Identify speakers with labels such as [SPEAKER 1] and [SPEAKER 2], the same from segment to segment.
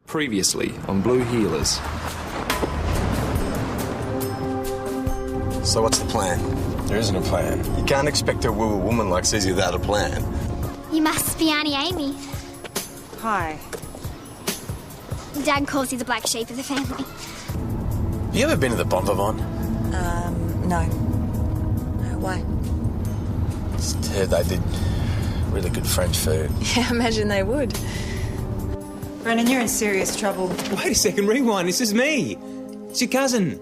[SPEAKER 1] Previously on Blue Healers.
[SPEAKER 2] So what's the plan?
[SPEAKER 3] There isn't a plan.
[SPEAKER 2] You can't expect to woo a woman like Susie without a plan.
[SPEAKER 4] You must be Auntie Amy.
[SPEAKER 5] Hi.
[SPEAKER 4] Dad calls you the black sheep of the family.
[SPEAKER 3] You ever been to the Bon Vivant?
[SPEAKER 5] No. No, why?
[SPEAKER 3] Just heard they did really good French food.
[SPEAKER 5] Yeah, I imagine they would. Brennan, you're in serious trouble.
[SPEAKER 6] Wait a second, rewind. This is me. It's your cousin.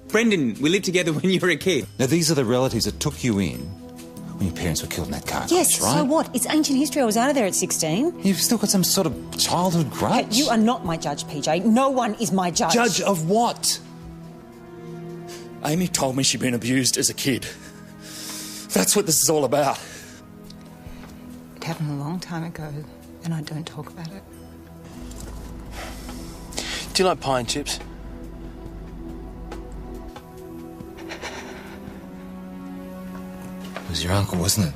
[SPEAKER 6] Brendan, we lived together when you were a kid.
[SPEAKER 7] Now, these are the relatives that took you in when your parents were killed in that car
[SPEAKER 8] Yes,
[SPEAKER 7] crash, right?
[SPEAKER 8] so what? It's ancient history. I was out of there at 16.
[SPEAKER 7] You've still got some sort of childhood grudge.
[SPEAKER 8] Hey, you are not my judge, PJ. No one is my judge.
[SPEAKER 7] Judge of what?
[SPEAKER 9] Amy told me she'd been abused as a kid. That's what this is all about.
[SPEAKER 5] It happened a long time ago, and I don't talk about it.
[SPEAKER 3] Do you like pie and chips?
[SPEAKER 7] It was your uncle, wasn't it?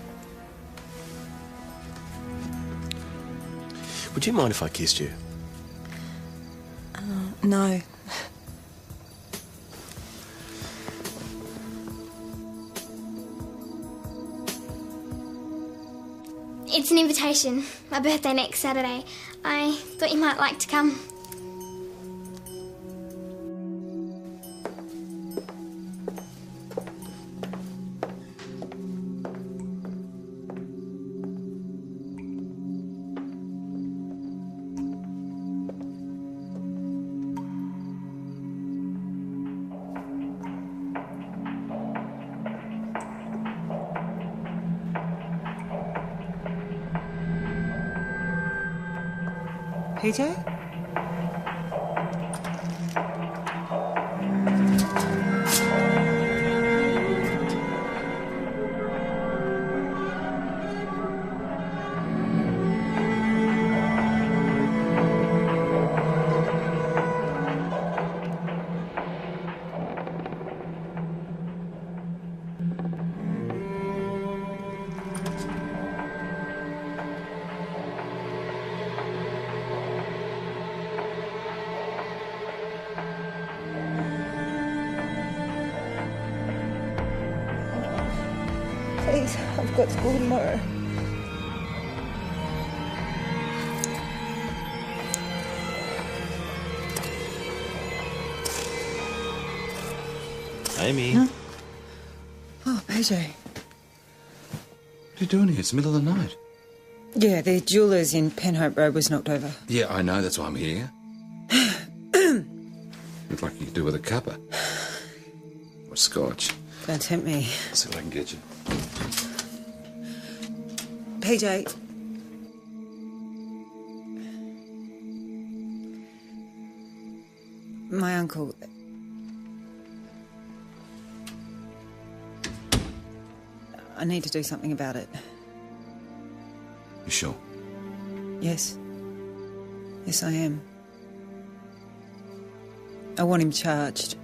[SPEAKER 3] Would you mind if I kissed you?
[SPEAKER 5] No.
[SPEAKER 4] It's an invitation. My birthday next Saturday. I thought you might like to come.
[SPEAKER 5] PJ? Please, I've got school tomorrow.
[SPEAKER 7] Amy.
[SPEAKER 5] Huh? Oh, PJ.
[SPEAKER 7] What are you doing here? It's the middle of the night.
[SPEAKER 5] Yeah, the jewellers in Penhope Road was knocked over.
[SPEAKER 7] Yeah, I know. That's why I'm here. Look like you could do with a cuppa. Or scotch.
[SPEAKER 5] Don't tempt me.
[SPEAKER 7] I'll see what I can get you.
[SPEAKER 5] PJ. My uncle... I need to do something about it.
[SPEAKER 7] You sure?
[SPEAKER 5] Yes. Yes, I am. I want him charged.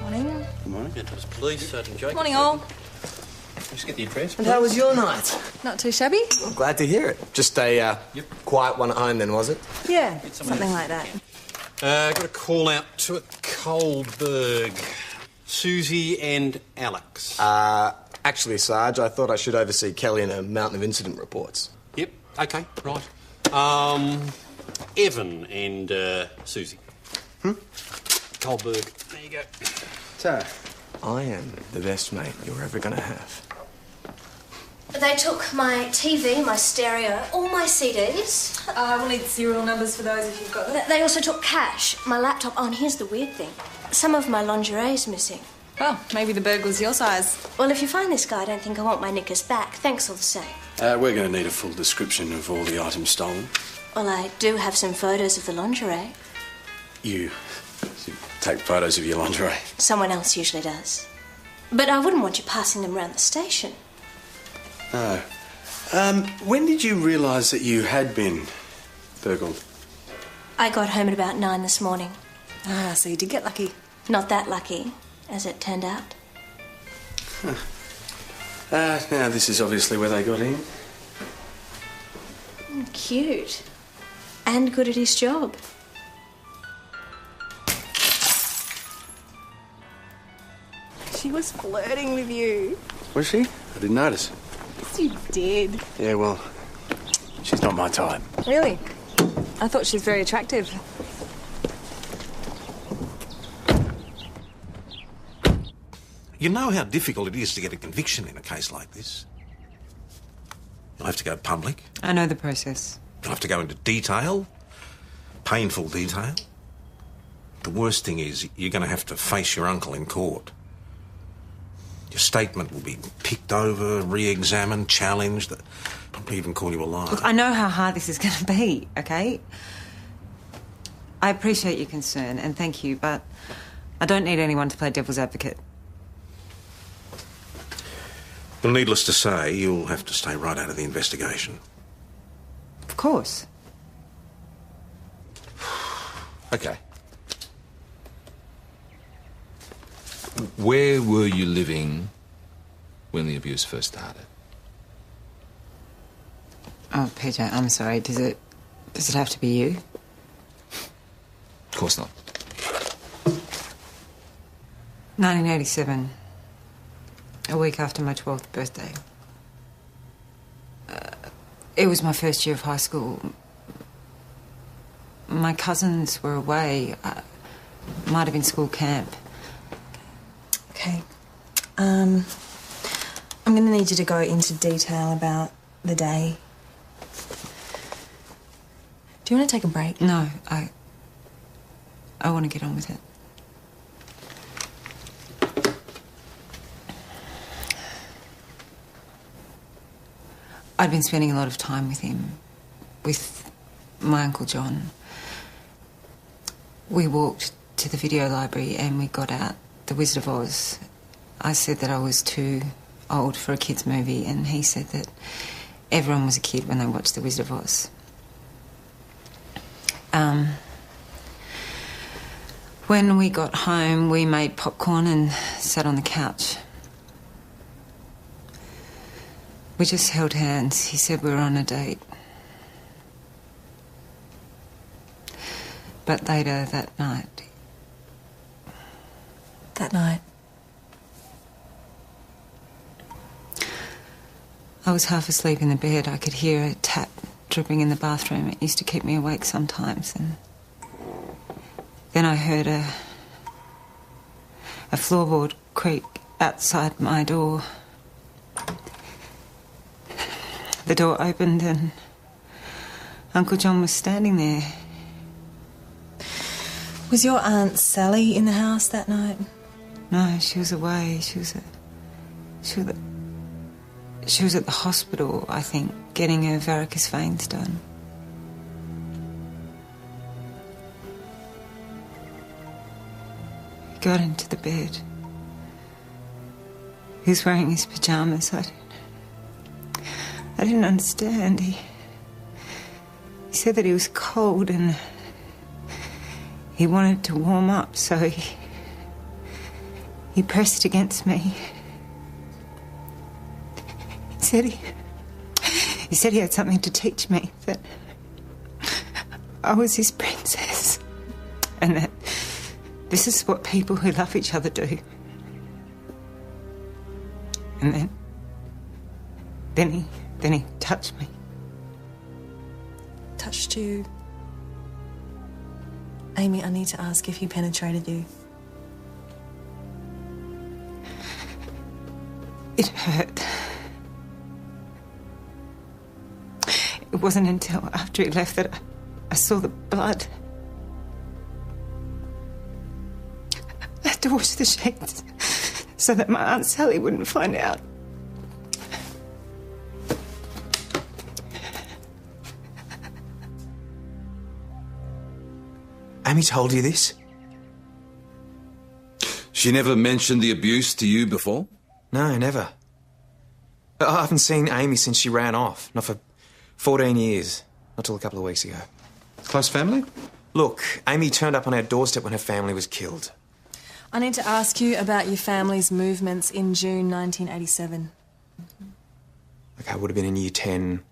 [SPEAKER 8] Morning.
[SPEAKER 10] Good morning. It was Police Sergeant Jacob.
[SPEAKER 8] Morning, all.
[SPEAKER 10] Just get the address.
[SPEAKER 2] And how was your night?
[SPEAKER 8] Not too shabby?
[SPEAKER 2] I'm glad to hear it. Just a quiet one at home then, was it?
[SPEAKER 8] Yeah, something like that.
[SPEAKER 10] Got a call out to a Coldberg. Susie and Alex.
[SPEAKER 2] Actually, Sarge, I thought I should oversee Kelly and a mountain of incident reports.
[SPEAKER 10] Yep, okay, right. Evan and Susie. Coldberg. There you go.
[SPEAKER 2] So, I am the best mate you're ever going to have.
[SPEAKER 11] They took my TV, my stereo, all my CDs.
[SPEAKER 8] We'll need serial numbers for those if you've got them.
[SPEAKER 11] They also took cash, my laptop. Oh, and here's the weird thing. Some of my lingerie's missing.
[SPEAKER 8] Well, maybe the burglar's your size.
[SPEAKER 11] Well, if you find this guy, I don't think I want my knickers back. Thanks all the same.
[SPEAKER 10] We're going to need a full description of all the items stolen.
[SPEAKER 11] Well, I do have some photos of the lingerie.
[SPEAKER 10] You take photos of your lingerie?
[SPEAKER 11] Someone else usually does. But I wouldn't want you passing them around the station.
[SPEAKER 10] No. When did you realise that you had been burgled?
[SPEAKER 11] I got home at about 9 this morning.
[SPEAKER 8] Ah, so you did get lucky.
[SPEAKER 11] Not that lucky, as it turned out.
[SPEAKER 3] Now this is obviously where they got in.
[SPEAKER 11] Cute. And good at his job.
[SPEAKER 8] She was flirting with you.
[SPEAKER 3] Was she? I didn't notice.
[SPEAKER 8] Yes, you did.
[SPEAKER 3] Yeah, well, she's not my type.
[SPEAKER 8] Really? I thought she was very attractive.
[SPEAKER 10] You know how difficult it is to get a conviction in a case like this. You'll have to go public.
[SPEAKER 5] I know the process.
[SPEAKER 10] You'll have to go into detail, painful detail. The worst thing is you're going to have to face your uncle in court. Your statement will be picked over, re-examined, challenged, probably even call you a liar.
[SPEAKER 5] Look, I know how hard this is going to be, okay? I appreciate your concern, and thank you, but I don't need anyone to play devil's advocate.
[SPEAKER 10] Well, needless to say, you'll have to stay right out of the investigation.
[SPEAKER 5] Of course.
[SPEAKER 1] Okay. Where were you living when the abuse first started?
[SPEAKER 5] Oh, PJ, I'm sorry. Does it have to be you?
[SPEAKER 1] Of course not.
[SPEAKER 5] 1987. A week after my 12th birthday. It was my first year of high school. My cousins were away. Might have been school camp.
[SPEAKER 8] Okay. I'm going to need you to go into detail about the day. Do you want to take a break?
[SPEAKER 5] No, I want to get on with it. I'd been spending a lot of time with him, with my Uncle John. We walked to the video library and we got out The Wizard of Oz. I said that I was too old for a kid's movie, and he said that everyone was a kid when they watched The Wizard of Oz. When we got home, we made popcorn and sat on the couch. We just held hands. He said we were on a date. But later that night...
[SPEAKER 8] That night?
[SPEAKER 5] I was half asleep in the bed. I could hear a tap dripping in the bathroom. It used to keep me awake sometimes. And then I heard a floorboard creak outside my door. The door opened and Uncle John was standing there.
[SPEAKER 8] Was your Aunt Sally in the house that night?
[SPEAKER 5] No, she was away. She was at the hospital, I think, getting her varicose veins done. He got into the bed. He was wearing his pyjamas. I didn't understand. He said that he was cold and he wanted to warm up, so he pressed against me. He said he had something to teach me, that I was his princess, and that this is what people who love each other do. And then he touched me.
[SPEAKER 8] Touched you? Amy, I need to ask if he penetrated you.
[SPEAKER 5] It hurt. It wasn't until after he left that I saw the blood. I had to wash the sheets so that my Aunt Sally wouldn't find out.
[SPEAKER 6] Amy told you this?
[SPEAKER 1] She never mentioned the abuse to you before?
[SPEAKER 6] No, never. I haven't seen Amy since she ran off. Not for 14 years. Not till a couple of weeks ago.
[SPEAKER 1] Close family?
[SPEAKER 6] Look, Amy turned up on our doorstep when her family was killed.
[SPEAKER 8] I need to ask you about your family's movements in June 1987.
[SPEAKER 6] Okay, I would have been in year 10.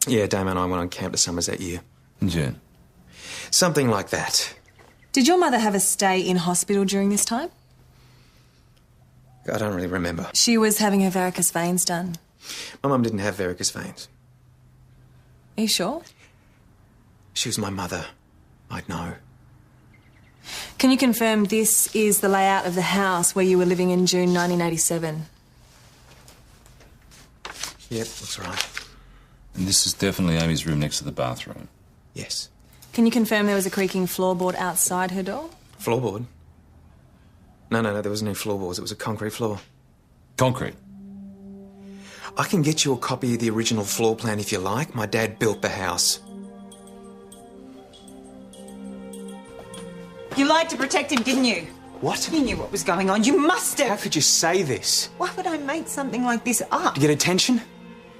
[SPEAKER 6] Yeah, Damo and I went on camp to Summers that year.
[SPEAKER 1] In June.
[SPEAKER 6] Something like that.
[SPEAKER 8] Did your mother have a stay in hospital during this time?
[SPEAKER 6] I don't really remember.
[SPEAKER 8] She was having her varicose veins done.
[SPEAKER 6] My mum didn't have varicose veins.
[SPEAKER 8] Are you sure?
[SPEAKER 6] She was my mother. I'd know.
[SPEAKER 8] Can you confirm this is the layout of the house where you were living in June 1987?
[SPEAKER 6] Yep, looks right.
[SPEAKER 1] And this is definitely Amy's room next to the bathroom.
[SPEAKER 6] Yes.
[SPEAKER 8] Can you confirm there was a creaking floorboard outside her door?
[SPEAKER 6] Floorboard? No, there wasn't any floorboards. It was a concrete floor.
[SPEAKER 1] Concrete?
[SPEAKER 6] I can get you a copy of the original floor plan if you like. My dad built the house.
[SPEAKER 5] You lied to protect him, didn't you?
[SPEAKER 6] What?
[SPEAKER 5] You knew what was going on. You must have.
[SPEAKER 6] How could you say this?
[SPEAKER 5] Why would I make something like this up?
[SPEAKER 6] To get attention?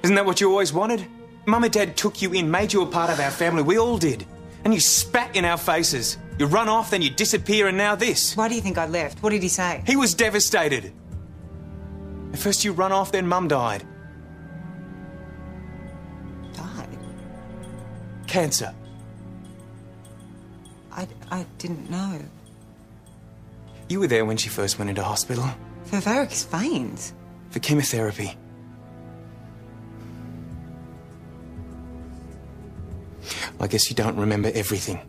[SPEAKER 6] Isn't that what you always wanted? Mum and Dad took you in, made you a part of our family. We all did. And you spat in our faces. You run off, then you disappear, and now this.
[SPEAKER 5] Why do you think I left? What did he say?
[SPEAKER 6] He was devastated. At first you run off, then Mum died.
[SPEAKER 5] Died?
[SPEAKER 6] Cancer.
[SPEAKER 5] I didn't know.
[SPEAKER 6] You were there when she first went into hospital.
[SPEAKER 5] For varicose veins?
[SPEAKER 6] For chemotherapy. I guess you don't remember everything.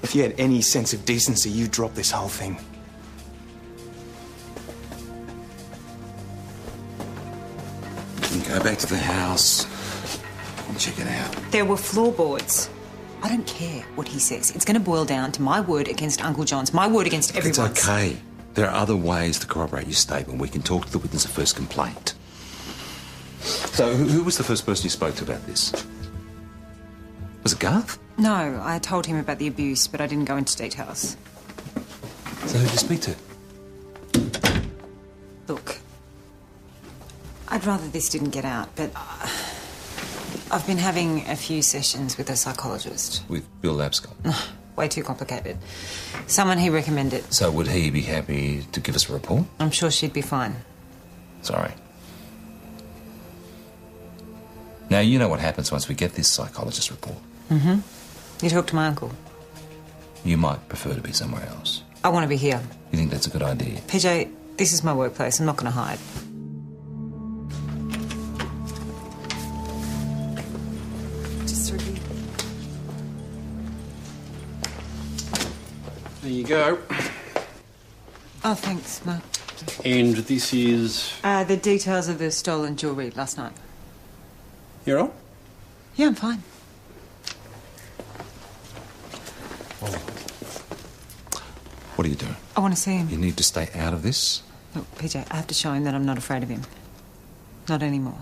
[SPEAKER 6] If you had any sense of decency, you'd drop this whole thing.
[SPEAKER 7] You can go back to the house and check it out.
[SPEAKER 5] There were floorboards. I don't care what he says. It's going to boil down to my word against Uncle John's, my word against everyone's.
[SPEAKER 7] It's okay. There are other ways to corroborate your statement. We can talk to the witness of first complaint.
[SPEAKER 1] So, who was the first person you spoke to about this? Was it Garth?
[SPEAKER 5] No, I told him about the abuse, but I didn't go into details.
[SPEAKER 1] So, who did you speak to?
[SPEAKER 5] Look, I'd rather this didn't get out, but I've been having a few sessions with a psychologist.
[SPEAKER 1] With Bill Lapscott?
[SPEAKER 5] Way too complicated. Someone he recommended.
[SPEAKER 1] So, would he be happy to give us a report?
[SPEAKER 5] I'm sure she'd be fine.
[SPEAKER 1] Sorry. Now, you know what happens once we get this psychologist report.
[SPEAKER 5] Mm-hmm. You talk to my uncle.
[SPEAKER 1] You might prefer to be somewhere else.
[SPEAKER 5] I want to be here.
[SPEAKER 1] You think that's a good idea?
[SPEAKER 5] PJ, this is my workplace. I'm not going to hide. Just review.
[SPEAKER 9] There you go.
[SPEAKER 5] Oh, thanks, Mark.
[SPEAKER 9] And this is...
[SPEAKER 5] The details of the stolen jewellery last night.
[SPEAKER 9] You're on?
[SPEAKER 5] Yeah, I'm fine.
[SPEAKER 1] What are you doing?
[SPEAKER 5] I want to see him.
[SPEAKER 1] You need to stay out of this.
[SPEAKER 5] Look, PJ, I have to show him that I'm not afraid of him. Not anymore.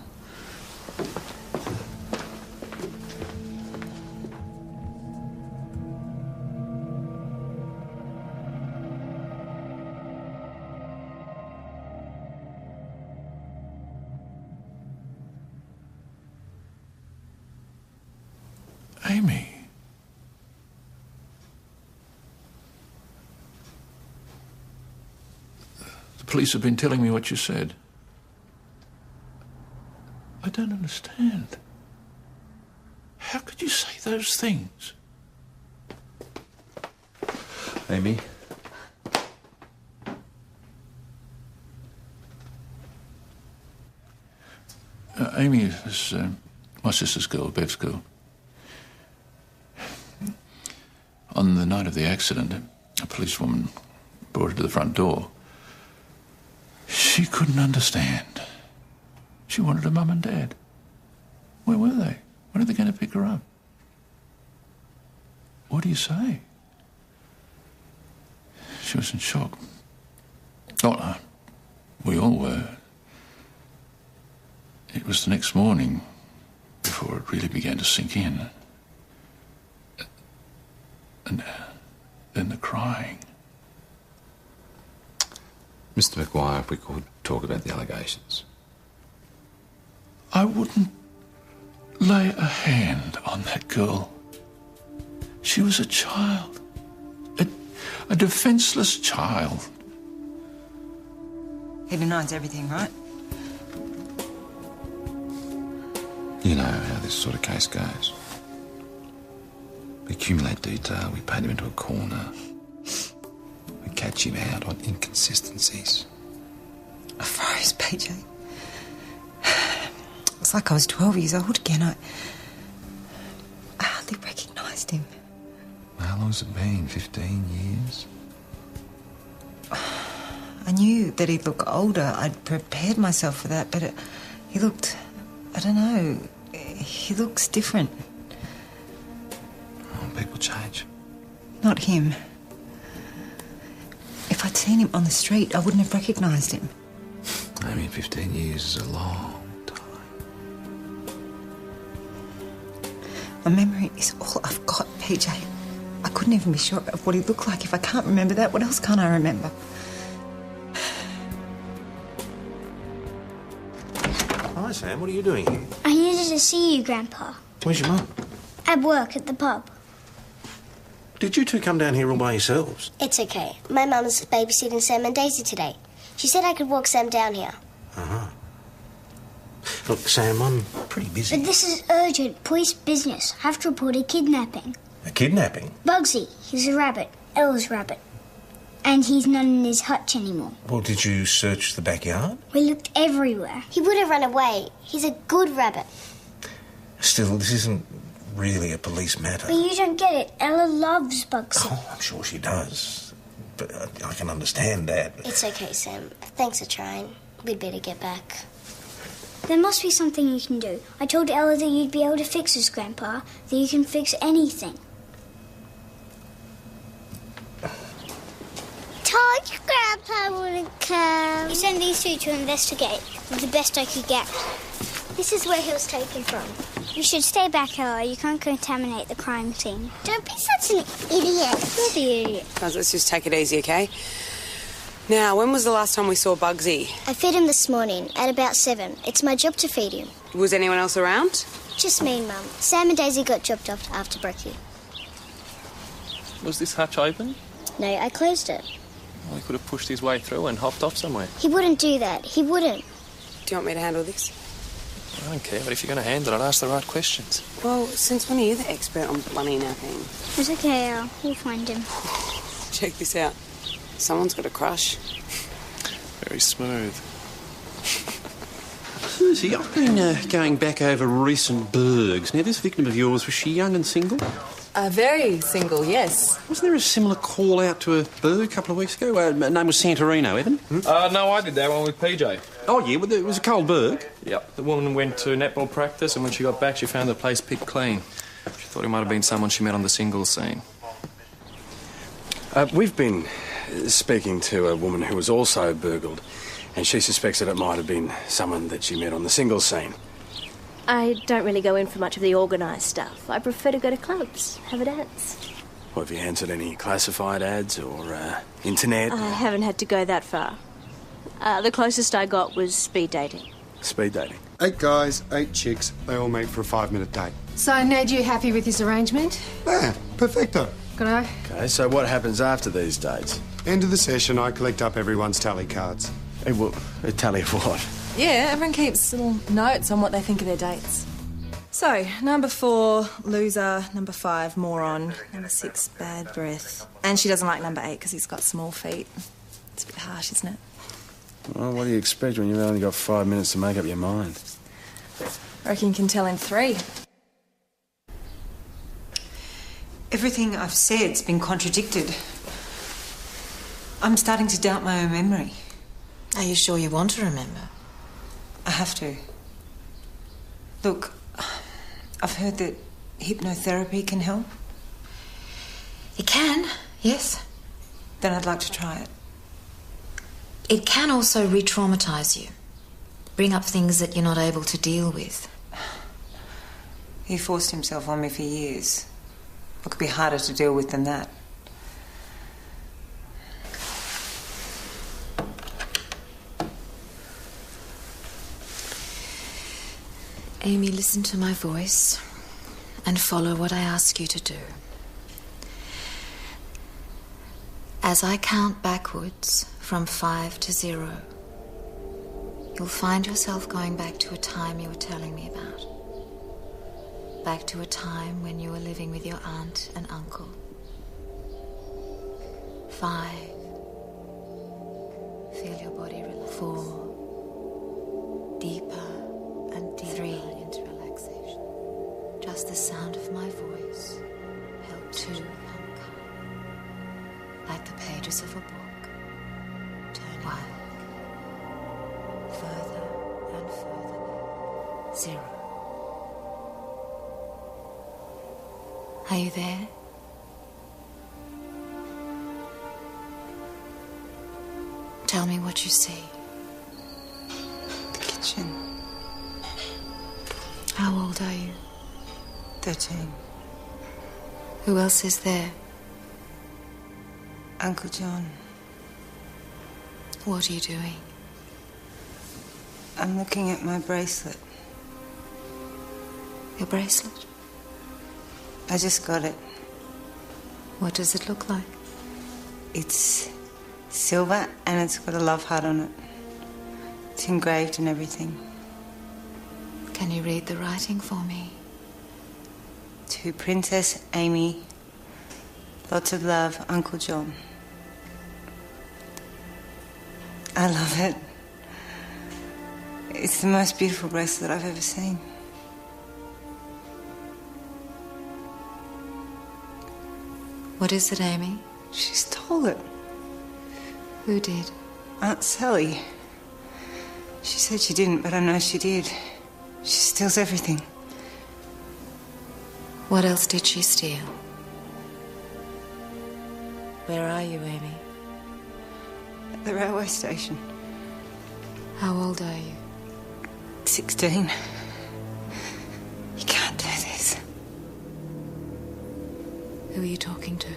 [SPEAKER 12] Amy. The police have been telling me what you said. I don't understand. How could you say those things?
[SPEAKER 1] Amy?
[SPEAKER 12] Amy is my sister's girl, Bev's girl. On the night of the accident, a policewoman brought her to the front door. She couldn't understand. She wanted her mum and dad. Where were they? When are they going to pick her up? What do you say? She was in shock. Oh, we all were. It was the next morning before it really began to sink in. And then the crying.
[SPEAKER 1] Mr. McGuire, if we could talk about the allegations.
[SPEAKER 12] I wouldn't lay a hand on that girl. She was a child. A defenceless child.
[SPEAKER 5] He denies everything, right?
[SPEAKER 12] You know how this sort of case goes. We accumulate detail, we paint him into a corner. We catch him out on inconsistencies.
[SPEAKER 5] I froze, PJ. It's like I was 12 years old again. I hardly recognised him.
[SPEAKER 12] How long has it been? 15 years?
[SPEAKER 5] I knew that he'd look older. I'd prepared myself for that, but he looked... I don't know. He looks different.
[SPEAKER 12] Oh, people change.
[SPEAKER 5] Not him. If I'd seen him on the street, I wouldn't have recognised him.
[SPEAKER 12] I mean, 15 years is a long time.
[SPEAKER 5] My memory is all I've got, PJ. I couldn't even be sure of what he looked like. If I can't remember that, what else can't I remember?
[SPEAKER 10] Hi, Sam. What are you doing here?
[SPEAKER 4] I needed to see you, Grandpa.
[SPEAKER 10] Where's your mum?
[SPEAKER 4] At work, at the pub.
[SPEAKER 10] Did you two come down here all by yourselves?
[SPEAKER 11] It's okay. My mum's babysitting Sam and Daisy today. She said I could walk Sam down here.
[SPEAKER 10] Uh-huh. Look, Sam, I'm pretty busy.
[SPEAKER 4] But this is urgent police business. I have to report a kidnapping.
[SPEAKER 10] A kidnapping?
[SPEAKER 4] Bugsy, he's a rabbit. Ella's rabbit. And he's not in his hutch anymore.
[SPEAKER 10] Well, did you search the backyard?
[SPEAKER 4] We looked everywhere.
[SPEAKER 11] He would have run away. He's a good rabbit.
[SPEAKER 10] Still, this isn't really a police matter.
[SPEAKER 4] But you don't get it. Ella loves Bugsy.
[SPEAKER 10] Oh, I'm sure she does. But I can understand that.
[SPEAKER 11] It's okay, Sam. Thanks for trying. We'd better get back.
[SPEAKER 4] There must be something you can do. I told Ella that you'd be able to fix this, Grandpa. That you can fix anything.
[SPEAKER 11] Told you Grandpa wouldn't come.
[SPEAKER 4] You sent these two to investigate. With the best I could get. This is where he was taken from. You should stay back, Ella. You can't contaminate the crime scene.
[SPEAKER 11] Don't be such an idiot.
[SPEAKER 4] You're the idiot.
[SPEAKER 13] Guys, let's just take it easy, okay? Now, when was the last time we saw Bugsy?
[SPEAKER 11] I fed him this morning at about 7. It's my job to feed him.
[SPEAKER 13] Was anyone else around?
[SPEAKER 11] Just me and Mum. Sam and Daisy got dropped off after brekkie.
[SPEAKER 14] Was this hatch open?
[SPEAKER 11] No, I closed it.
[SPEAKER 14] Well, he could have pushed his way through and hopped off somewhere.
[SPEAKER 11] He wouldn't do that. He wouldn't.
[SPEAKER 13] Do you want me to handle this?
[SPEAKER 14] I don't care, but if you're going to handle it, ask the right questions.
[SPEAKER 13] Well, since when are you the expert on bloody napping?
[SPEAKER 4] It's okay, Ella. We'll find him.
[SPEAKER 13] Check this out. Someone's got a crush.
[SPEAKER 14] Very smooth.
[SPEAKER 15] Susie, I've been going back over recent burgs. Now, this victim of yours, was she young and single?
[SPEAKER 8] Very single, yes.
[SPEAKER 15] Wasn't there a similar call out to a burg a couple of weeks ago? Her name was Santorino, Evan?
[SPEAKER 14] No, I did that one with PJ.
[SPEAKER 15] Oh, yeah, well, it was a cold burg.
[SPEAKER 14] Yep. The woman went to netball practice, and when she got back, she found the place picked clean. She thought it might have been someone she met on the singles scene.
[SPEAKER 16] We've been speaking to a woman who was also burgled, and she suspects that it might have been someone that she met on the singles scene.
[SPEAKER 11] I don't really go in for much of the organised stuff. I prefer to go to clubs, have a dance.
[SPEAKER 16] Well, have you answered any classified ads or internet?
[SPEAKER 11] I haven't had to go that far. The closest I got was speed dating.
[SPEAKER 16] Speed dating?
[SPEAKER 17] 8 guys, 8 chicks. They all meet for a 5-minute date.
[SPEAKER 18] So, Ned, you happy with this arrangement?
[SPEAKER 17] Yeah, perfecto.
[SPEAKER 18] Good eye.
[SPEAKER 16] Okay, so what happens after these dates?
[SPEAKER 17] End of the session, I collect up everyone's tally cards.
[SPEAKER 16] Hey, well, a tally of what?
[SPEAKER 8] Yeah, everyone keeps little notes on what they think of their dates. So, number 4, loser. Number 5, moron. Number 6, bad breath. And she doesn't like number 8 because he's got small feet. It's a bit harsh, isn't it?
[SPEAKER 16] Well, what do you expect when you've only got 5 minutes to make up your mind?
[SPEAKER 8] I reckon you can tell in 3.
[SPEAKER 5] Everything I've said's been contradicted. I'm starting to doubt my own memory.
[SPEAKER 19] Are you sure you want to remember?
[SPEAKER 5] I have to. Look, I've heard that hypnotherapy can help.
[SPEAKER 19] It can, yes.
[SPEAKER 5] Then I'd like to try it.
[SPEAKER 19] It can also re-traumatise you. Bring up things that you're not able to deal with.
[SPEAKER 5] He forced himself on me for years. What could be harder to deal with than that?
[SPEAKER 19] Amy, listen to my voice and follow what I ask you to do. As I count backwards from 5 to 0, you'll find yourself going back to a time you were telling me about. Back to a time when you were living with your aunt and uncle. 5. Feel your body relax. 4. Deeper and deeper. 3. Into relaxation. Just the sound of my voice helps 2. Become calm. Like the pages of a book. Turning 1. Further and further. 0. Are you there? Tell me what you see.
[SPEAKER 5] The kitchen.
[SPEAKER 19] How old are you?
[SPEAKER 5] 13.
[SPEAKER 19] Who else is there?
[SPEAKER 5] Uncle John.
[SPEAKER 19] What are you doing?
[SPEAKER 5] I'm looking at my bracelet.
[SPEAKER 19] Your bracelet?
[SPEAKER 5] I just got it.
[SPEAKER 19] What does it look like?
[SPEAKER 5] It's silver and it's got a love heart on it. It's engraved and everything.
[SPEAKER 19] Can you read the writing for me?
[SPEAKER 5] To Princess Amy. Lots of love, Uncle John. I love it. It's the most beautiful bracelet I've ever seen.
[SPEAKER 19] What is it, Amy?
[SPEAKER 5] She stole it.
[SPEAKER 19] Who did?
[SPEAKER 5] Aunt Sally. She said she didn't, but I know she did. She steals everything.
[SPEAKER 19] What else did she steal? Where are you, Amy?
[SPEAKER 5] At the railway station.
[SPEAKER 19] How old are you?
[SPEAKER 5] 16. You can't do this.
[SPEAKER 19] Who are you talking to?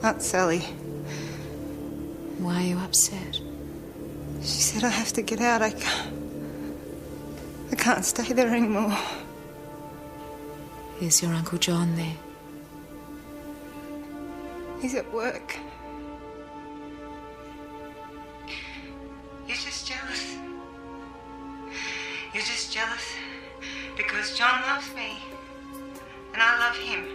[SPEAKER 5] Aunt Sally.
[SPEAKER 19] Why are you upset?
[SPEAKER 5] She said I have to get out. I can't stay there anymore.
[SPEAKER 19] Is your Uncle John there?
[SPEAKER 5] He's at work. You're just jealous. You're just jealous because John loves me and I love him.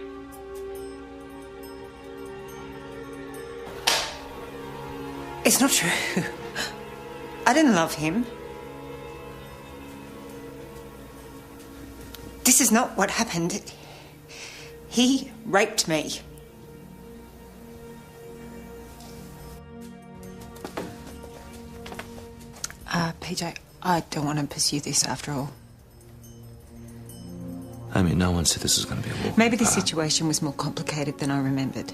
[SPEAKER 5] It's not true. I didn't love him. This is not what happened. He raped me. PJ, I don't want to pursue this after all.
[SPEAKER 1] I mean, no one said this was going to be a walk.
[SPEAKER 5] Maybe the situation was more complicated than I remembered.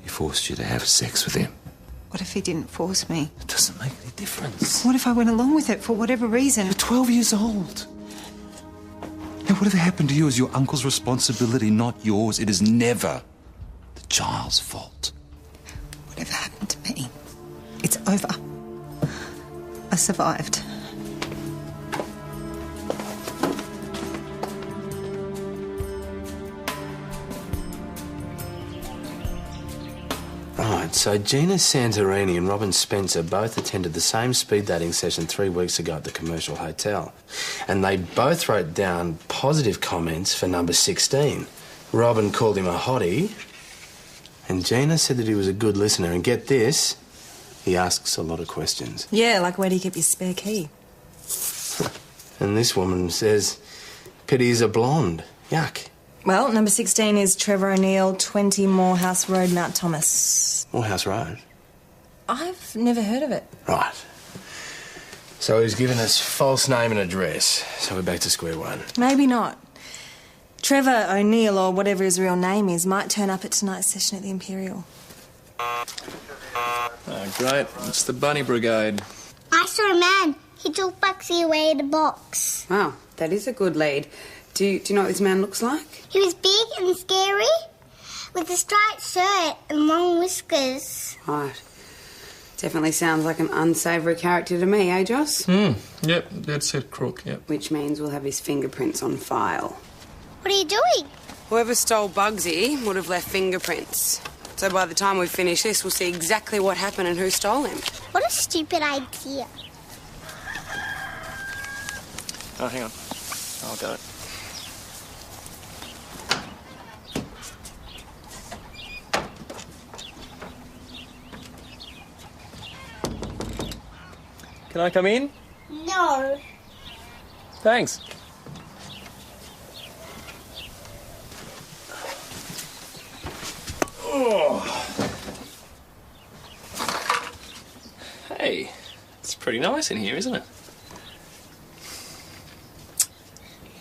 [SPEAKER 1] He forced you to have sex with him.
[SPEAKER 5] What if he didn't force me?
[SPEAKER 1] It doesn't make any difference.
[SPEAKER 5] What if I went along with it for whatever reason?
[SPEAKER 1] You're 12 years old. Now, whatever happened to you is your uncle's responsibility, not yours. It is never the child's fault.
[SPEAKER 5] Whatever happened to me, it's over. I survived.
[SPEAKER 16] Right, so Gina Santorini and Robin Spencer both attended the same speed dating session 3 weeks ago at the Commercial Hotel. And they both wrote down positive comments for number 16. Robin called him a hottie, and Gina said that he was a good listener. And get this, he asks a lot of questions.
[SPEAKER 8] Yeah, like where do you keep your spare key?
[SPEAKER 16] And this woman says, pity he's a blonde. Yuck.
[SPEAKER 8] Well, number 16 is Trevor O'Neill, 20 Morehouse Road, Mount Thomas.
[SPEAKER 16] Morehouse Road?
[SPEAKER 8] I've never heard of it.
[SPEAKER 16] Right. So he's given us false name and address. So we're back to square one.
[SPEAKER 8] Maybe not. Trevor O'Neill, or whatever his real name is, might turn up at tonight's session at the Imperial.
[SPEAKER 14] Oh, great. It's the Bunny Brigade.
[SPEAKER 4] I saw a man. He took Bugsy away in a box.
[SPEAKER 13] Wow, that is a good lead. Do you know what this man looks like?
[SPEAKER 4] He was big and scary, with a striped shirt and long whiskers.
[SPEAKER 13] Right. Definitely sounds like an unsavoury character to me, eh, Joss?
[SPEAKER 14] Yep, dead set crook, yep.
[SPEAKER 13] Which means we'll have his fingerprints on file.
[SPEAKER 4] What are you doing?
[SPEAKER 13] Whoever stole Bugsy would have left fingerprints. So by the time we finish this, we'll see exactly what happened and who stole him.
[SPEAKER 4] What a stupid idea.
[SPEAKER 14] Oh, hang on. I'll go. Can I come in?
[SPEAKER 4] No.
[SPEAKER 14] Thanks. Oh. Hey, it's pretty nice in here, isn't it?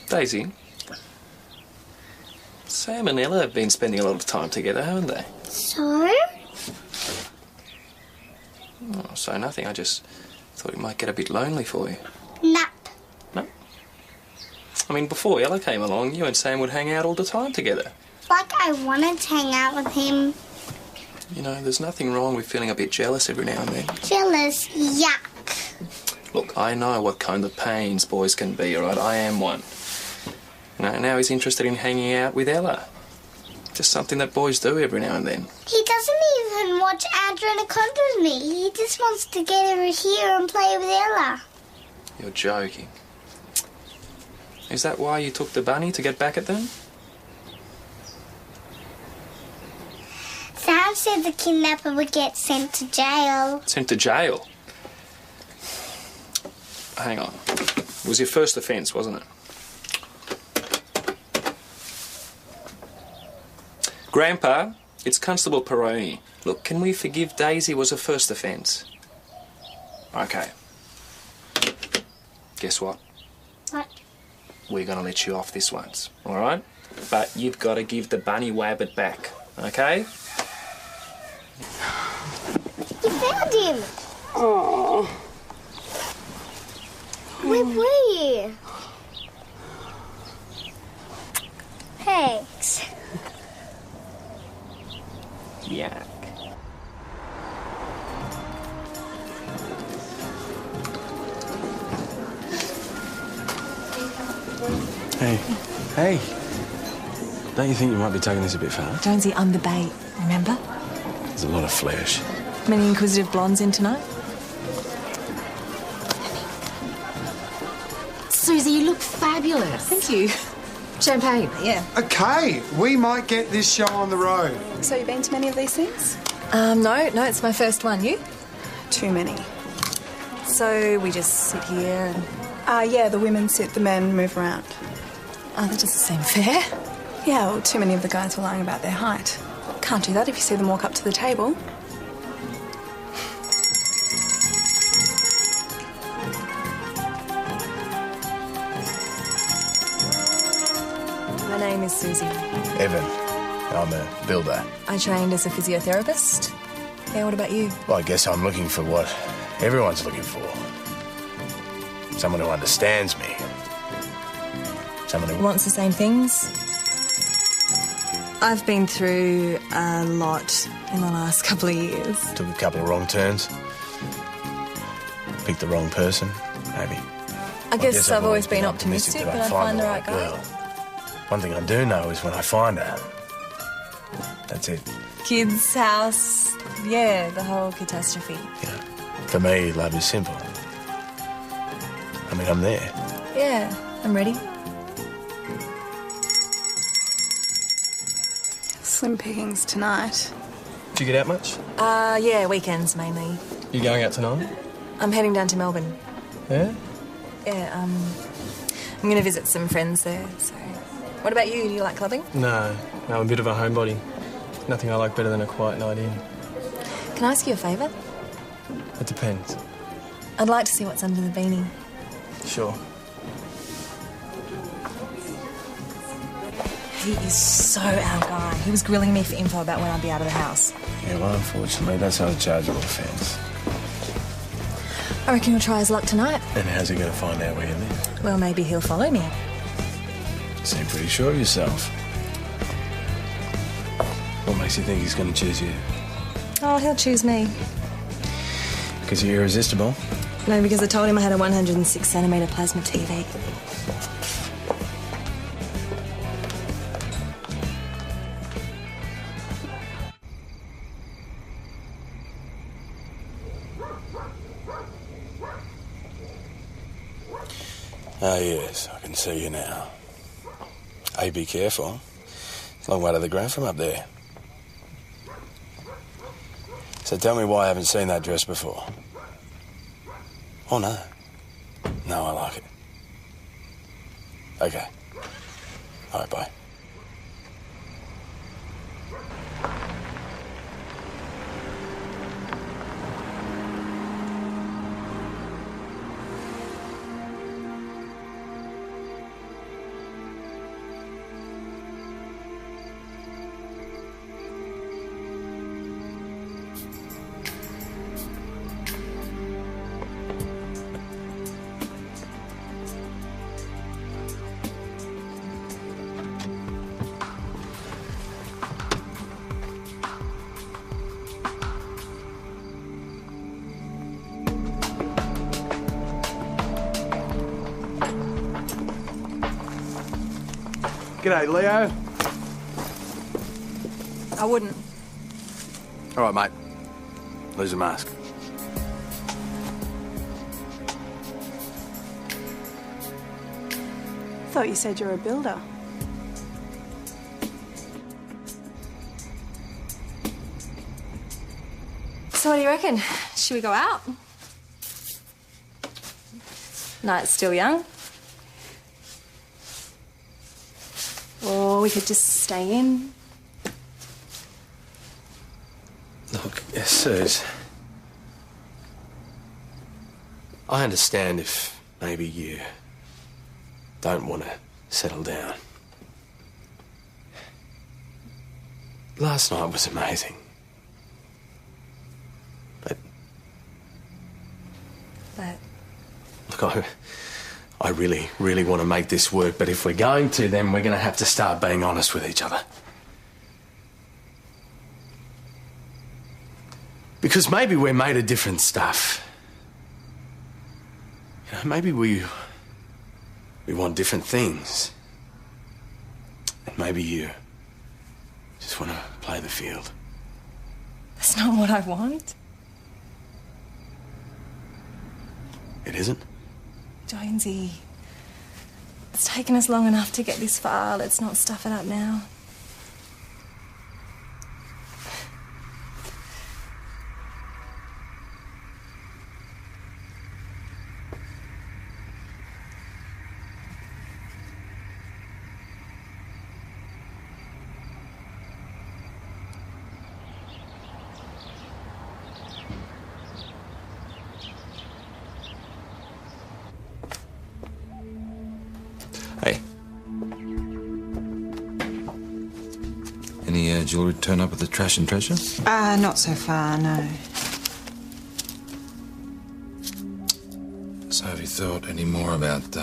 [SPEAKER 14] Daisy, Sam and Ella have been spending a lot of time together, haven't they?
[SPEAKER 4] So?
[SPEAKER 14] Oh, so nothing. I just thought it might get a bit lonely for you.
[SPEAKER 4] Nap.
[SPEAKER 14] No? I mean, before Ella came along, you and Sam would hang out all the time together.
[SPEAKER 4] Like I wanted to hang out with him.
[SPEAKER 14] You know, there's nothing wrong with feeling a bit jealous every now and then.
[SPEAKER 4] Jealous? Yuck.
[SPEAKER 14] Look, I know what kind of pains boys can be, all right? I am one. Now he's interested in hanging out with Ella. Just something that boys do every now and then.
[SPEAKER 4] He doesn't even watch Andrew and Anaconda with me. He just wants to get over here and play with Ella.
[SPEAKER 14] You're joking. Is that why you took the bunny, to get back at them?
[SPEAKER 4] Sam said the kidnapper would get sent to jail.
[SPEAKER 14] Sent to jail? Hang on. It was your first offence, wasn't it? Grandpa, it's Constable Peroni. Look, can we forgive Daisy was a first offence? Okay. Guess what?
[SPEAKER 4] What?
[SPEAKER 14] We're going to let you off this once, all right? But you've got to give the bunny wabbit back, okay?
[SPEAKER 4] You found him.
[SPEAKER 13] Oh.
[SPEAKER 4] Where were you? Thanks.
[SPEAKER 14] Yuck.
[SPEAKER 16] Hey. Hey. Don't you think you might be taking this a bit far?
[SPEAKER 8] Jonesy, I'm the bait, remember?
[SPEAKER 16] There's a lot of flesh.
[SPEAKER 8] Many inquisitive blondes in tonight?
[SPEAKER 18] Susie, you look fabulous.
[SPEAKER 8] Thank you.
[SPEAKER 18] Champagne?
[SPEAKER 8] Yeah.
[SPEAKER 17] Okay, we might get this show on the road.
[SPEAKER 20] So you've been to many of these things?
[SPEAKER 8] No, it's my first one. You?
[SPEAKER 20] Too many.
[SPEAKER 8] So we just sit here and...
[SPEAKER 20] Yeah, the women sit, the men move around.
[SPEAKER 8] Oh, that doesn't seem fair.
[SPEAKER 20] Yeah, well, too many of the guys were lying about their height. Can't do that if you see them walk up to the table.
[SPEAKER 8] My name is Susie.
[SPEAKER 3] Evan. I'm a builder.
[SPEAKER 8] I trained as a physiotherapist. Yeah, what about you?
[SPEAKER 3] Well, I guess I'm looking for what everyone's looking for. Someone who understands me. Someone who
[SPEAKER 8] Wants the same things? I've been through a lot in the last couple of years.
[SPEAKER 3] took a couple of wrong turns. Picked the wrong person, maybe.
[SPEAKER 8] I guess I've always been optimistic that I'd find the right guy.
[SPEAKER 3] girl. One thing I do know is when I find her, that's it.
[SPEAKER 8] Kids, house, yeah, the whole catastrophe.
[SPEAKER 3] For me, love is simple. I mean, I'm there.
[SPEAKER 8] Yeah, I'm ready.
[SPEAKER 20] Slim pickings tonight.
[SPEAKER 14] Do you get out much?
[SPEAKER 8] Yeah, weekends mainly.
[SPEAKER 14] You going out tonight?
[SPEAKER 8] I'm heading down to Melbourne.
[SPEAKER 14] Yeah?
[SPEAKER 8] Yeah, I'm going to visit some friends there, so... What about you? Do you like clubbing?
[SPEAKER 14] No, I'm a bit of a homebody. Nothing I like better than a quiet night in.
[SPEAKER 8] Can I ask you a favour?
[SPEAKER 14] It depends.
[SPEAKER 8] I'd like to see what's under the beanie.
[SPEAKER 14] Sure.
[SPEAKER 8] He is so our guy. He was grilling me for info about when I'd be out of the house.
[SPEAKER 3] Yeah, well, unfortunately, that's not a chargeable offence.
[SPEAKER 8] I reckon he'll try his luck tonight.
[SPEAKER 3] And how's he going to find out where you live?
[SPEAKER 8] Well, maybe he'll follow me.
[SPEAKER 3] You seem pretty sure of yourself. What makes you think he's going to choose you?
[SPEAKER 8] Oh, he'll choose me.
[SPEAKER 3] Because you're irresistible?
[SPEAKER 8] No, because I told him I had a 106cm plasma TV.
[SPEAKER 3] Ah, yes, I can see you now. Hey, be careful. It's a long way to the ground from up there. So tell me why I haven't seen that dress before. Oh, no. No, I like it. Okay. All right, bye.
[SPEAKER 21] G'day, Leo.
[SPEAKER 8] I wouldn't.
[SPEAKER 3] All right, mate. Lose a mask.
[SPEAKER 20] Thought you said you're a builder.
[SPEAKER 8] So what do you reckon? Should we go out? Night's still young. Or we could just stay in.
[SPEAKER 3] Look, Suze, I understand if maybe you don't want to settle down. Last night was amazing.
[SPEAKER 8] But...
[SPEAKER 3] Look, I really, really want to make this work, but if we're going to, then we're going to have to start being honest with each other. Because maybe we're made of different stuff. You know, maybe we want different things. And maybe you just want to play the field.
[SPEAKER 8] That's not what I want.
[SPEAKER 3] It isn't?
[SPEAKER 8] Jonesy, it's taken us long enough to get this far. Let's not stuff it up now.
[SPEAKER 1] Hey. Any jewellery turn up with the trash and treasure?
[SPEAKER 5] Not so far, no.
[SPEAKER 1] So have you thought any more about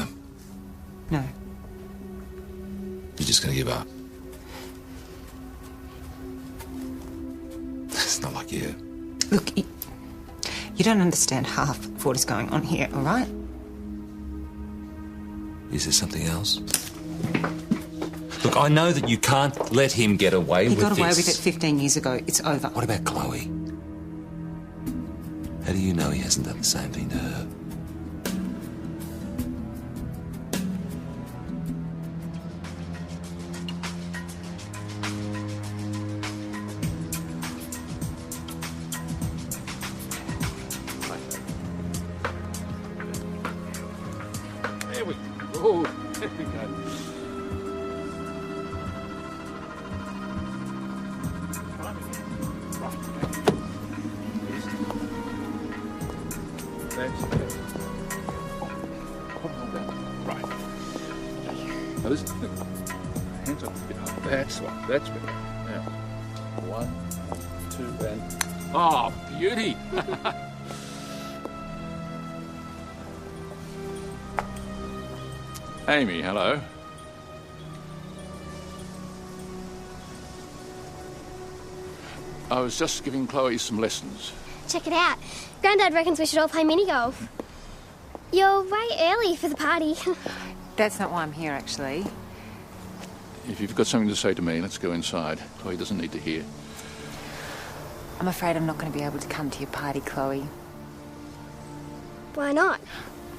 [SPEAKER 5] No.
[SPEAKER 1] You're just going to give up? It's not like you.
[SPEAKER 5] Look, you don't understand half of what is going on here, all right?
[SPEAKER 1] Is there something else? Look, I know that you can't let him get away with this.
[SPEAKER 5] He got away with it 15 years ago. It's over.
[SPEAKER 1] What about Chloe? How do you know he hasn't done the same thing to her?
[SPEAKER 12] There we go. There we go. Right. Now listen. Hands up. That's one. That's better. Now, 1, 2, and... Oh, beauty! Amy, hello. I was just giving Chloe some lessons.
[SPEAKER 4] Check it out. Grandad reckons we should all play mini golf. You're way early for the party.
[SPEAKER 5] That's not why I'm here, actually.
[SPEAKER 12] If you've got something to say to me, let's go inside. Chloe doesn't need to hear.
[SPEAKER 5] I'm afraid I'm not going to be able to come to your party, Chloe.
[SPEAKER 4] Why not?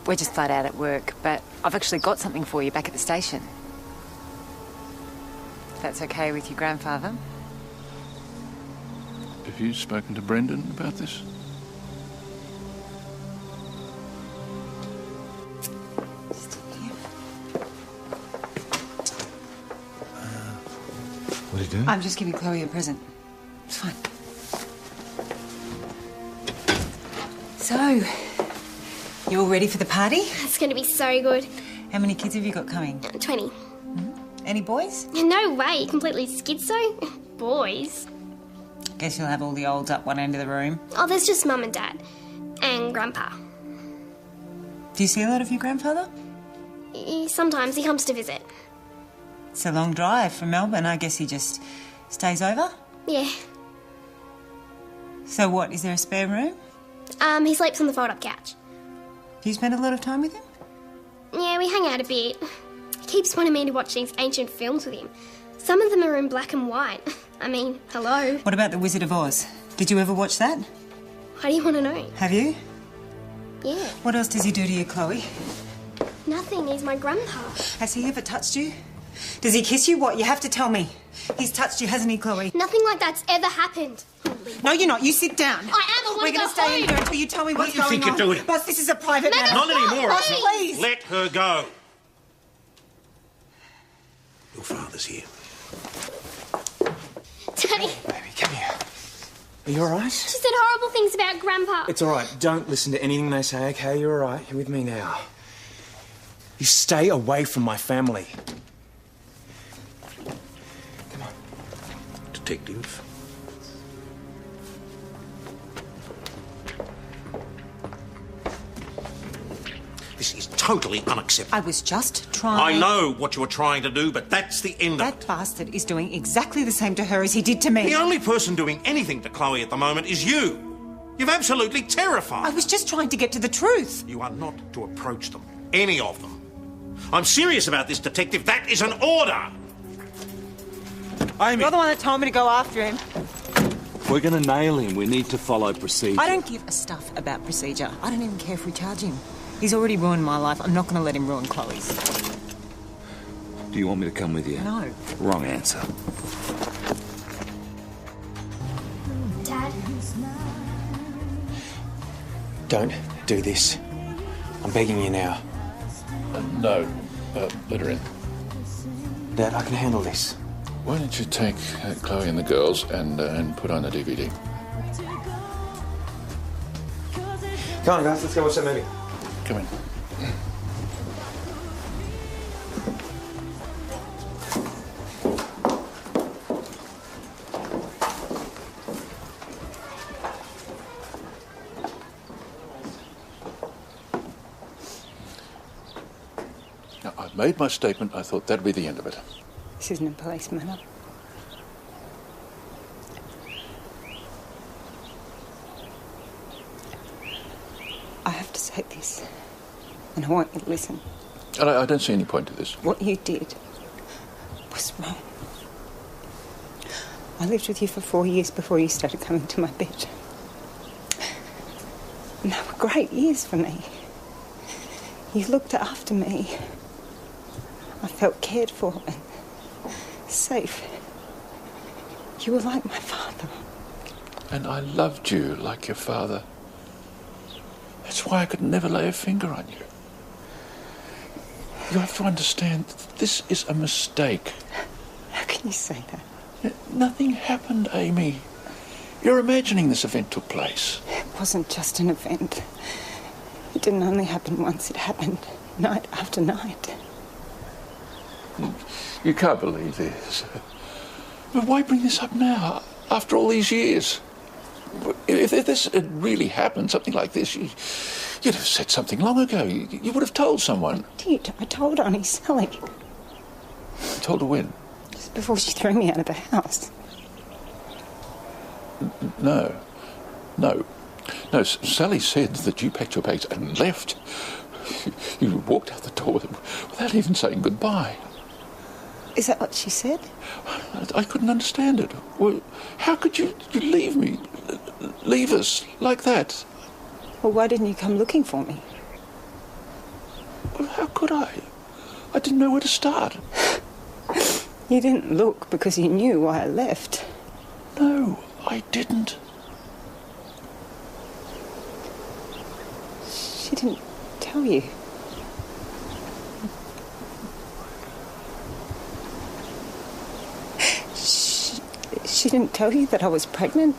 [SPEAKER 5] We're just flat out at work, but I've actually got something for you back at the station. If that's okay with your grandfather.
[SPEAKER 12] Have you spoken to Brendan about this?
[SPEAKER 1] What are you doing?
[SPEAKER 5] I'm just giving Chloe a present. It's fine. So, you all ready for the party?
[SPEAKER 11] It's going to be so good.
[SPEAKER 5] How many kids have you got coming?
[SPEAKER 11] 20.
[SPEAKER 5] Any boys?
[SPEAKER 11] No way, completely schizo. Boys.
[SPEAKER 5] Guess you'll have all the olds up one end of the room.
[SPEAKER 11] Oh, there's just Mum and Dad. And Grandpa.
[SPEAKER 5] Do you see a lot of your grandfather?
[SPEAKER 11] Sometimes he comes to visit.
[SPEAKER 5] It's a long drive from Melbourne. I guess he just stays over?
[SPEAKER 11] Yeah.
[SPEAKER 5] So what, is there a spare room?
[SPEAKER 11] He sleeps on the fold-up couch.
[SPEAKER 5] Do you spend a lot of time with him?
[SPEAKER 11] Yeah, we hang out a bit. He keeps wanting me to watch these ancient films with him. Some of them are in black and white. I mean, hello.
[SPEAKER 5] What about The Wizard of Oz? Did you ever watch that?
[SPEAKER 11] Why do you want to know?
[SPEAKER 5] Have you?
[SPEAKER 11] Yeah.
[SPEAKER 5] What else does he do to you, Chloe?
[SPEAKER 11] Nothing. He's my grandpa.
[SPEAKER 5] Has he ever touched you? Does he kiss you? What? You have to tell me. He's touched you, hasn't he, Chloe?
[SPEAKER 11] Nothing like that's ever happened.
[SPEAKER 5] No, you're not. You sit down.
[SPEAKER 11] I am. I want
[SPEAKER 5] We're
[SPEAKER 11] to
[SPEAKER 5] going to stay in here until you tell me what's going on.
[SPEAKER 10] What do you think you're doing?
[SPEAKER 5] Boss, this is a private matter.
[SPEAKER 10] Not anymore.
[SPEAKER 5] Boss, please.
[SPEAKER 10] Let her go. Your father's here.
[SPEAKER 11] Daddy.
[SPEAKER 6] Baby, come here. Are you all right?
[SPEAKER 11] She said horrible things about Grandpa.
[SPEAKER 6] It's all right. Don't listen to anything they say, okay? You're all right. You're with me now. You stay away from my family.
[SPEAKER 10] Detective. This is totally unacceptable.
[SPEAKER 5] I was just trying...
[SPEAKER 10] I know what you were trying to do, but that's the end of it.
[SPEAKER 5] That bastard is doing exactly the same to her as he did to me.
[SPEAKER 10] The only person doing anything to Chloe at the moment is you. You've absolutely terrified.
[SPEAKER 5] I was just trying to get to the truth.
[SPEAKER 10] You are not to approach them. Any of them. I'm serious about this, Detective. That is an order.
[SPEAKER 5] Amy. You're the one that told me to go after him.
[SPEAKER 21] We're going to nail him. We need to follow procedure.
[SPEAKER 5] I don't give a stuff about procedure. I don't even care if we charge him. He's already ruined my life. I'm not going to let him ruin Chloe's.
[SPEAKER 7] Do you want me to come with you?
[SPEAKER 5] No.
[SPEAKER 7] Wrong answer.
[SPEAKER 11] Dad.
[SPEAKER 6] Don't do this. I'm begging you now.
[SPEAKER 12] No. Let her in.
[SPEAKER 6] Dad, I can handle this.
[SPEAKER 12] Why don't you take Chloe and the girls and put on the DVD?
[SPEAKER 6] Come on, guys. Let's go watch that movie.
[SPEAKER 12] Come in. Now, I've made my statement. I thought that'd be the end of it.
[SPEAKER 5] This isn't a police matter. I have to say this, and I want you to listen.
[SPEAKER 12] And I don't see any point to this.
[SPEAKER 5] What you did was wrong. I lived with you for 4 years before you started coming to my bed. And they were great years for me. You looked after me. I felt cared for and safe. You were like my father.
[SPEAKER 12] And I loved you like your father. That's why I could never lay a finger on you. You have to understand, this is a mistake.
[SPEAKER 5] How can you say that?
[SPEAKER 12] Nothing happened, Amy. You're imagining this event took place.
[SPEAKER 5] It wasn't just an event. It didn't only happen once, it happened night after night.
[SPEAKER 12] You can't believe this. But why bring this up now, after all these years? If this had really happened, something like this, you'd have said something long ago. You would have told someone.
[SPEAKER 5] I did. I told Auntie Sally.
[SPEAKER 12] You told her when?
[SPEAKER 5] Just before she threw me out of the house.
[SPEAKER 12] No. Sally said that you packed your bags and left. You walked out the door without even saying goodbye.
[SPEAKER 5] Is that what she said?
[SPEAKER 12] I couldn't understand it. Well, how could you leave me? Leave us like that?
[SPEAKER 5] Well, why didn't you come looking for me?
[SPEAKER 12] Well, how could I? I didn't know where to start.
[SPEAKER 5] You didn't look because you knew why I left.
[SPEAKER 12] No, I didn't.
[SPEAKER 5] She didn't tell you. She didn't tell you that I was pregnant?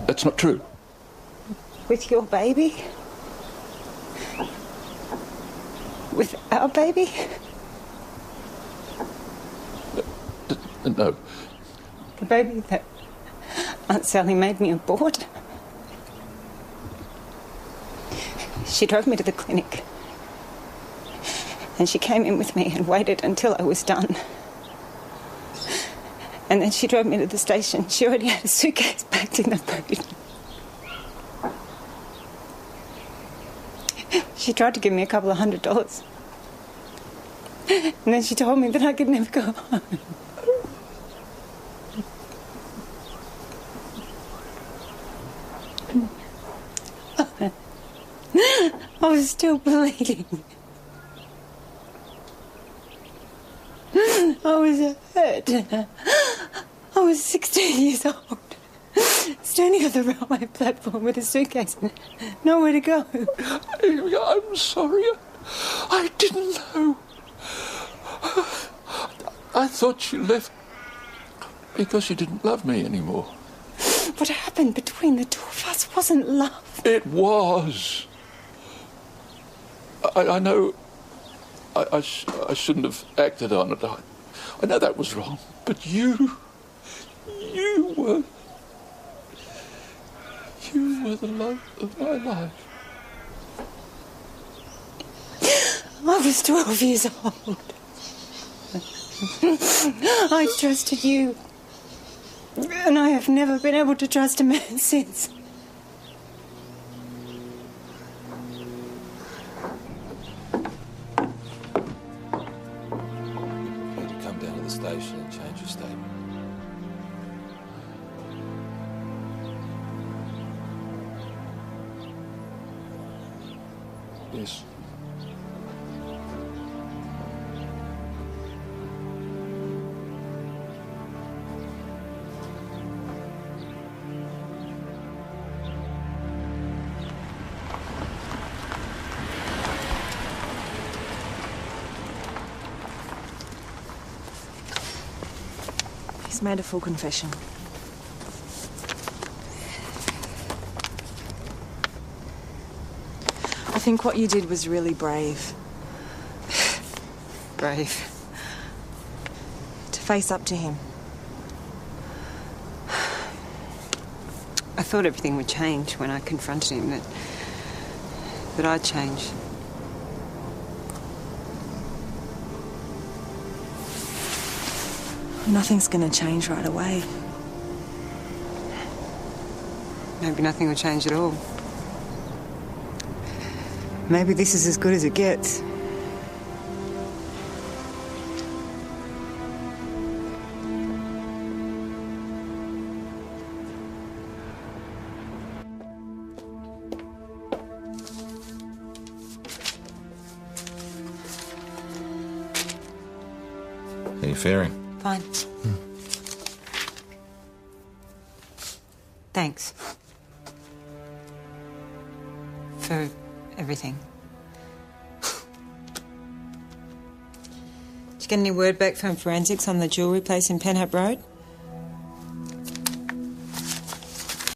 [SPEAKER 12] That's not true.
[SPEAKER 5] With your baby? With our baby?
[SPEAKER 12] No.
[SPEAKER 5] The baby that Aunt Sally made me abort? She drove me to the clinic. And she came in with me and waited until I was done. And then she drove me to the station. She already had a suitcase packed in the boot. She tried to give me a couple of $100. And then she told me that I could never go home. I was still bleeding. I was hurt. I was 16 years old, standing on the railway platform with a suitcase and nowhere to go.
[SPEAKER 12] I'm sorry. I didn't know. I thought she left because she didn't love me anymore.
[SPEAKER 5] What happened between the two of us wasn't love.
[SPEAKER 12] It was. I know I shouldn't have acted on it. I know that was wrong. But you were the love of my life.
[SPEAKER 5] I was 12 years old. I trusted you. And I have never been able to trust a man since.
[SPEAKER 12] Station and change your statement. Yes.
[SPEAKER 8] He's made a full confession. I think what you did was really brave.
[SPEAKER 5] Brave.
[SPEAKER 8] To face up to him.
[SPEAKER 5] I thought everything would change when I confronted him, that I'd change.
[SPEAKER 8] Nothing's going to change right away.
[SPEAKER 5] Maybe nothing will change at all. Maybe this is as good as it gets.
[SPEAKER 10] How are you faring?
[SPEAKER 5] Fine. Thanks. For everything. Did you get any word back from forensics on the jewellery place in Penhap Road?